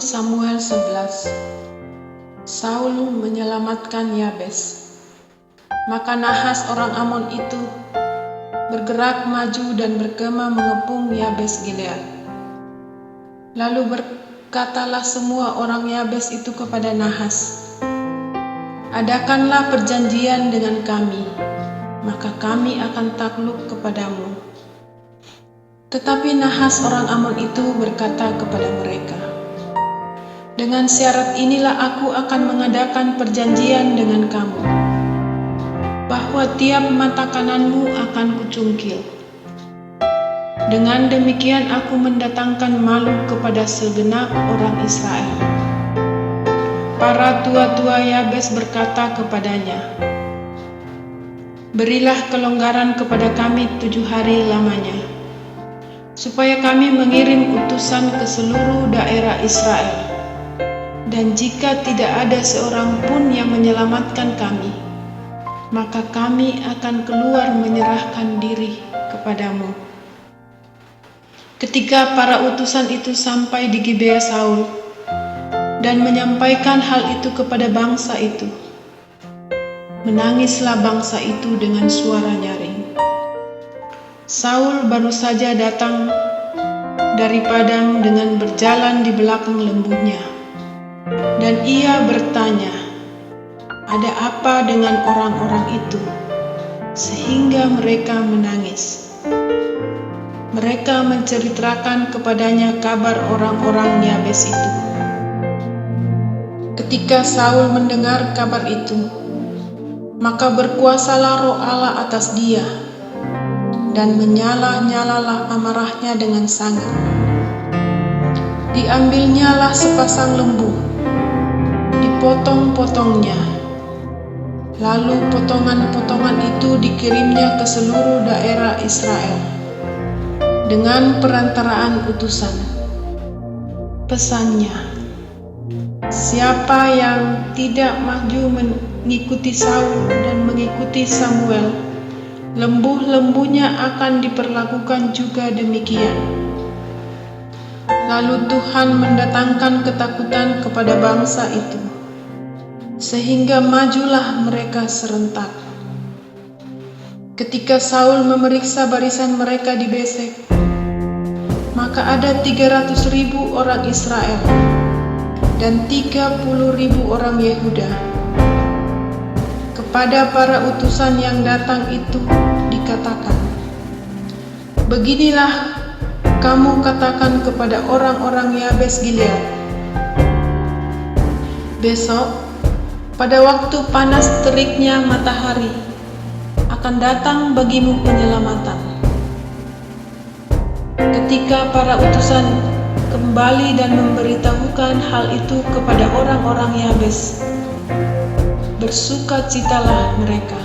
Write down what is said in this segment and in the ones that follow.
Samuel 11. Saul menyelamatkan Yabes. Maka Nahas orang Amon itu bergerak maju dan bergema mengepung Yabes Gilead. Lalu berkatalah semua orang Yabes itu kepada Nahas, "Adakanlah perjanjian dengan kami, maka kami akan takluk kepadamu." Tetapi Nahas orang Amon itu berkata kepada mereka, "Dengan syarat inilah aku akan mengadakan perjanjian dengan kamu, bahwa tiap mata kananmu akan kucungkil. Dengan demikian aku mendatangkan malu kepada segenap orang Israel." Para tua-tua Yabes berkata kepadanya, "Berilah kelonggaran kepada kami 7 hari lamanya, supaya kami mengirim utusan ke seluruh daerah Israel. Dan jika tidak ada seorang pun yang menyelamatkan kami, maka kami akan keluar menyerahkan diri kepadamu." Ketika para utusan itu sampai di Gibea Saul dan menyampaikan hal itu kepada bangsa itu, menangislah bangsa itu dengan suara nyaring. Saul baru saja datang dari padang dengan berjalan di belakang lembunya, dan ia bertanya, "Ada apa dengan orang-orang itu, sehingga mereka menangis?" Mereka menceritakan kepadanya kabar orang-orang Yabes itu. Ketika Saul mendengar kabar itu, maka berkuasalah Roh Allah atas dia, dan menyala-nyalalah amarahnya dengan sangat. Diambilnyalah sepasang lembu, dipotong-potongnya, lalu potongan-potongan itu dikirimnya ke seluruh daerah Israel dengan perantaraan utusan. Pesannya, "Siapa yang tidak maju mengikuti Saul dan mengikuti Samuel, lembu-lembunya akan diperlakukan juga demikian." Lalu Tuhan mendatangkan ketakutan kepada bangsa itu, sehingga majulah mereka serentak. Ketika Saul memeriksa barisan mereka di Besek, maka ada 300.000 orang Israel dan 30.000 orang Yehuda. Kepada para utusan yang datang itu dikatakan, "Beginilah kamu katakan kepada orang-orang Yabes Gilead, besok pada waktu panas teriknya matahari akan datang bagimu penyelamatan." Ketika para utusan kembali dan memberitahukan hal itu kepada orang-orang Yabes, bersukacitalah mereka.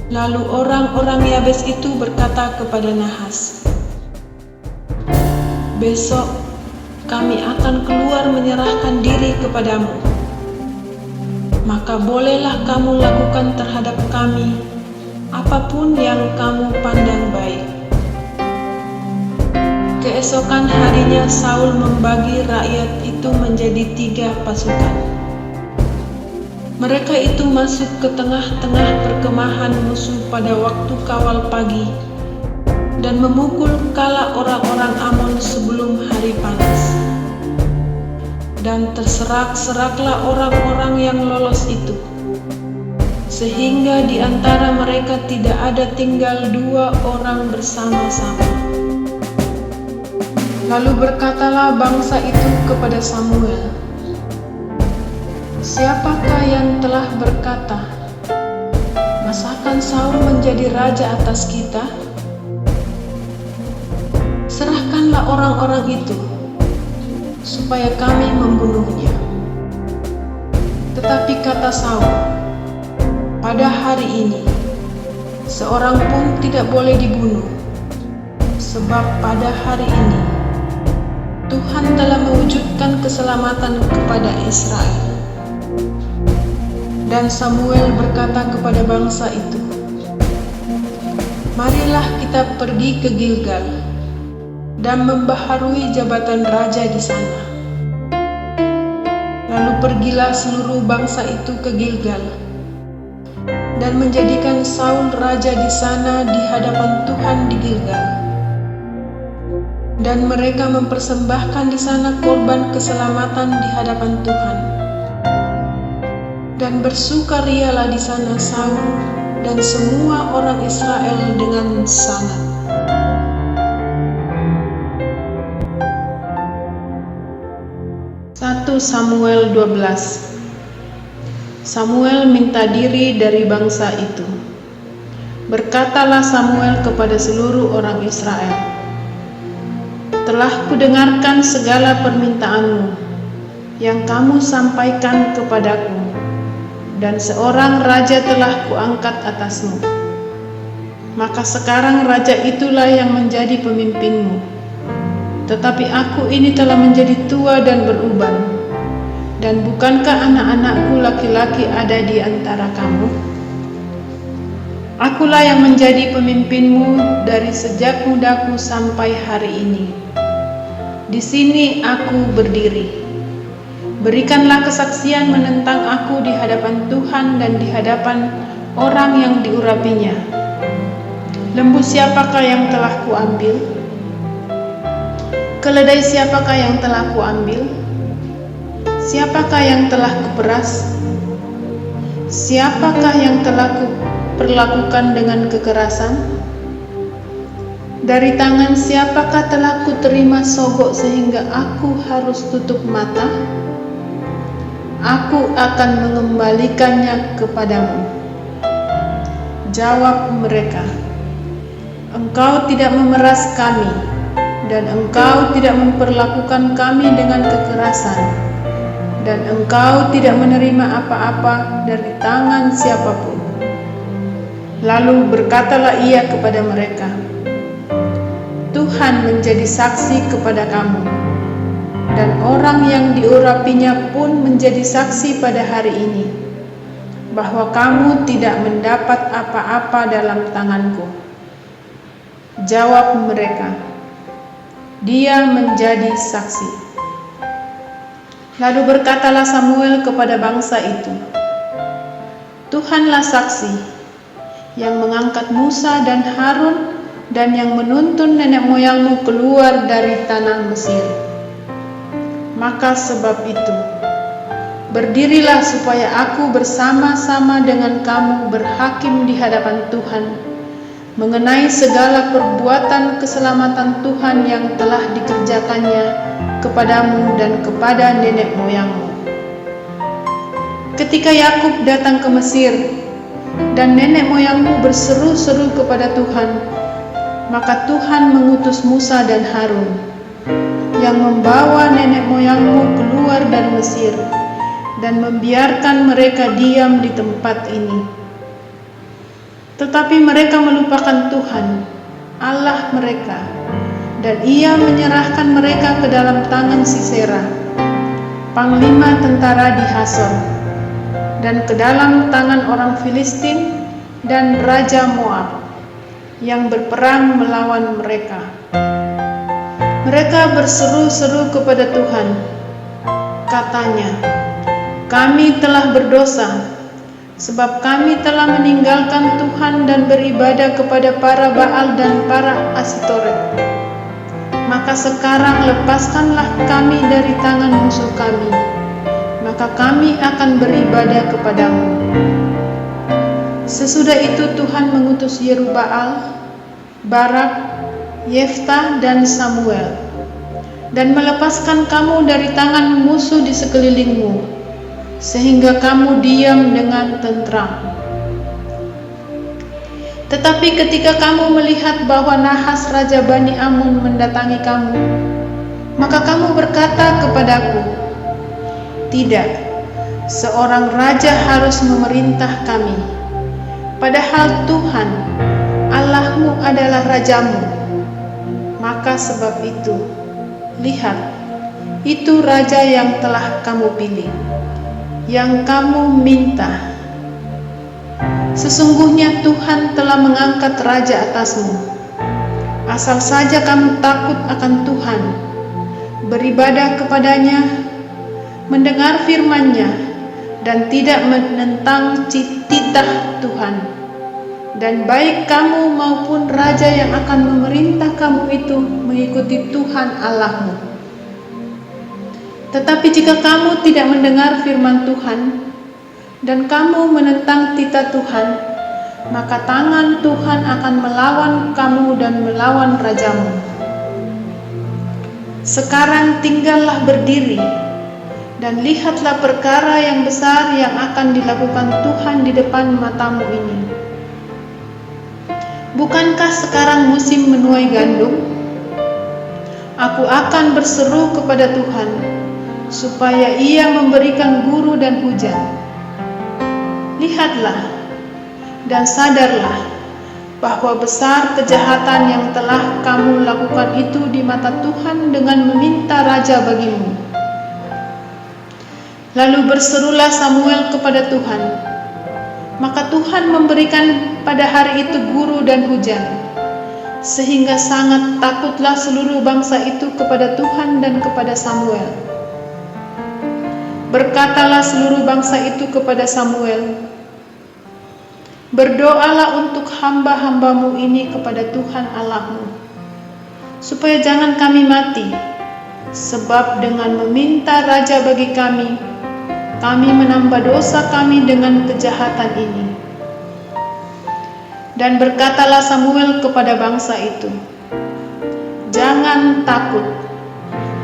Lalu orang-orang Yabes itu berkata kepada Nahas, "Besok kami akan keluar menyerahkan diri kepadamu. Maka bolehlah kamu lakukan terhadap kami apapun yang kamu pandang baik." Keesokan harinya Saul membagi rakyat itu menjadi 3 pasukan. Mereka itu masuk ke tengah-tengah perkemahan musuh pada waktu kawal pagi dan memukul kala orang-orang Amon sebelum hari panas. Dan terserak-seraklah orang-orang yang lolos itu, sehingga di antara mereka tidak ada tinggal 2 orang bersama-sama. Lalu berkatalah bangsa itu kepada Samuel, "Siapakah yang telah berkata, 'Masakan Saul menjadi raja atas kita?' Serahkanlah orang-orang itu, supaya kami membunuhnya." Tetapi kata Saul, "Pada hari ini, seorang pun tidak boleh dibunuh, sebab pada hari ini Tuhan telah mewujudkan keselamatan kepada Israel." Dan Samuel berkata kepada bangsa itu, "Marilah kita pergi ke Gilgal, dan membaharui jabatan raja di sana. Lalu pergilah seluruh bangsa itu ke Gilgal dan menjadikan Saul raja di sana di hadapan Tuhan di Gilgal. Dan mereka mempersembahkan di sana korban keselamatan di hadapan Tuhan. Dan bersukarialah di sana Saul dan semua orang Israel dengan sangat. Samuel 12. Samuel minta diri dari bangsa itu. Berkatalah Samuel kepada seluruh orang Israel, "Telah kudengarkan segala permintaanmu yang kamu sampaikan kepadaku, dan seorang raja telah kuangkat atasmu. Maka sekarang raja itulah yang menjadi pemimpinmu. Tetapi aku ini telah menjadi tua dan beruban. Dan bukankah anak-anakku laki-laki ada di antara kamu? Akulah yang menjadi pemimpinmu dari sejak mudaku sampai hari ini. Di sini aku berdiri. Berikanlah kesaksian menentang aku di hadapan Tuhan dan di hadapan orang yang diurapinya. Lembu siapakah yang telah kuambil? Keledai siapakah yang telah kuambil? Siapakah yang telah kuperas? Siapakah yang telah kuperlakukan dengan kekerasan? Dari tangan siapakah telah kuterima sogok sehingga aku harus tutup mata? Aku akan mengembalikannya kepadamu." Jawab mereka, "Engkau tidak memeras kami, dan engkau tidak memperlakukan kami dengan kekerasan, dan engkau tidak menerima apa-apa dari tangan siapapun." Lalu berkatalah ia kepada mereka, "Tuhan menjadi saksi kepada kamu, dan orang yang diurapinya pun menjadi saksi pada hari ini, bahwa kamu tidak mendapat apa-apa dalam tanganku." Jawab mereka, "Dia menjadi saksi." Lalu berkatalah Samuel kepada bangsa itu, "Tuhanlah saksi, yang mengangkat Musa dan Harun dan yang menuntun nenek moyangmu keluar dari tanah Mesir. Maka sebab itu, berdirilah supaya aku bersama-sama dengan kamu berhakim di hadapan Tuhan mengenai segala perbuatan keselamatan Tuhan yang telah dikerjakannya kepadamu dan kepada nenek moyangmu. Ketika Yakub datang ke Mesir dan nenek moyangmu berseru-seru kepada Tuhan, maka Tuhan mengutus Musa dan Harun yang membawa nenek moyangmu keluar dari Mesir dan membiarkan mereka diam di tempat ini. Tetapi mereka melupakan Tuhan, Allah mereka, dan Ia menyerahkan mereka ke dalam tangan Sisera, panglima tentara di Hasor, dan ke dalam tangan orang Filistin dan Raja Moab, yang berperang melawan mereka. Mereka berseru-seru kepada Tuhan, katanya, "Kami telah berdosa, sebab kami telah meninggalkan Tuhan dan beribadah kepada para Baal dan para Asitoret. Maka sekarang lepaskanlah kami dari tangan musuh kami, maka kami akan beribadah kepadamu." Sesudah itu Tuhan mengutus Yerubbaal, Barak, Yeftah dan Samuel, dan melepaskan kamu dari tangan musuh di sekelilingmu, sehingga kamu diam dengan tentram. Tetapi ketika kamu melihat bahwa Nahas Raja Bani Amun mendatangi kamu, maka kamu berkata kepadaku, "Tidak, seorang raja harus memerintah kami, padahal Tuhan, Allahmu adalah rajamu." Maka sebab itu, lihat, itu raja yang telah kamu pilih, yang kamu minta. Sesungguhnya Tuhan telah mengangkat raja atasmu, Asal saja kamu takut akan Tuhan, beribadah kepadanya, mendengar firman-Nya, dan tidak menentang titah Tuhan. Dan baik kamu maupun raja yang akan memerintah kamu itu mengikuti Tuhan Allahmu. Tetapi jika kamu tidak mendengar firman Tuhan, dan kamu menentang titah Tuhan, maka tangan Tuhan akan melawan kamu dan melawan rajamu. Sekarang tinggallah berdiri, dan lihatlah perkara yang besar yang akan dilakukan Tuhan di depan matamu ini. Bukankah sekarang musim menuai gandum? Aku akan berseru kepada Tuhan, supaya Ia memberikan guru dan hujan. Lihatlah dan sadarlah bahwa besar kejahatan yang telah kamu lakukan itu di mata Tuhan dengan meminta raja bagimu. Lalu berserulah Samuel kepada Tuhan. Maka Tuhan memberikan pada hari itu guru dan hujan, sehingga sangat takutlah seluruh bangsa itu kepada Tuhan dan kepada Samuel. Berkatalah seluruh bangsa itu kepada Samuel, "Berdoalah untuk hamba-hambamu ini kepada Tuhan Allahmu, supaya jangan kami mati, sebab dengan meminta raja bagi kami menambah dosa kami dengan kejahatan ini." Dan berkatalah Samuel kepada bangsa itu, "Jangan takut,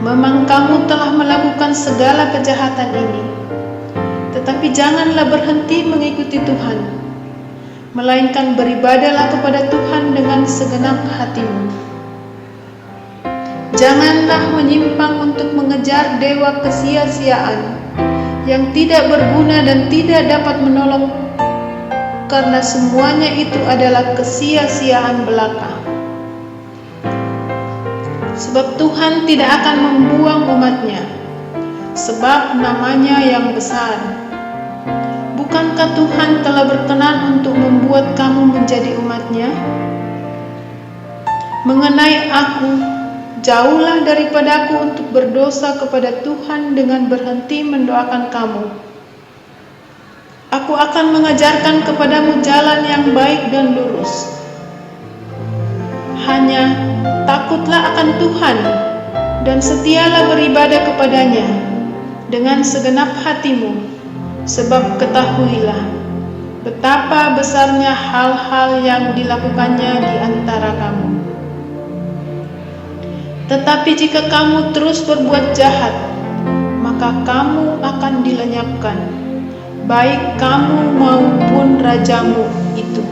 memang kamu telah melakukan segala kejahatan ini, tetapi janganlah berhenti mengikuti Tuhan, melainkan beribadahlah kepada Tuhan dengan segenap hatimu. Janganlah menyimpang untuk mengejar dewa kesia-siaan yang tidak berguna dan tidak dapat menolong, karena semuanya itu adalah kesia-siaan belaka. Sebab Tuhan tidak akan membuang umat-Nya, sebab namanya yang besar. Bukankah Tuhan telah berkenan untuk membuat kamu menjadi umat-Nya? Mengenai aku, jauhlah daripadaku untuk berdosa kepada Tuhan dengan berhenti mendoakan kamu. Aku akan mengajarkan kepadamu jalan yang baik dan lurus. Hanya takutlah akan Tuhan dan setialah beribadah kepadanya dengan segenap hatimu, sebab ketahuilah betapa besarnya hal-hal yang dilakukannya di antara kamu. Tetapi jika kamu terus berbuat jahat, maka kamu akan dilenyapkan, baik kamu maupun rajamu itu."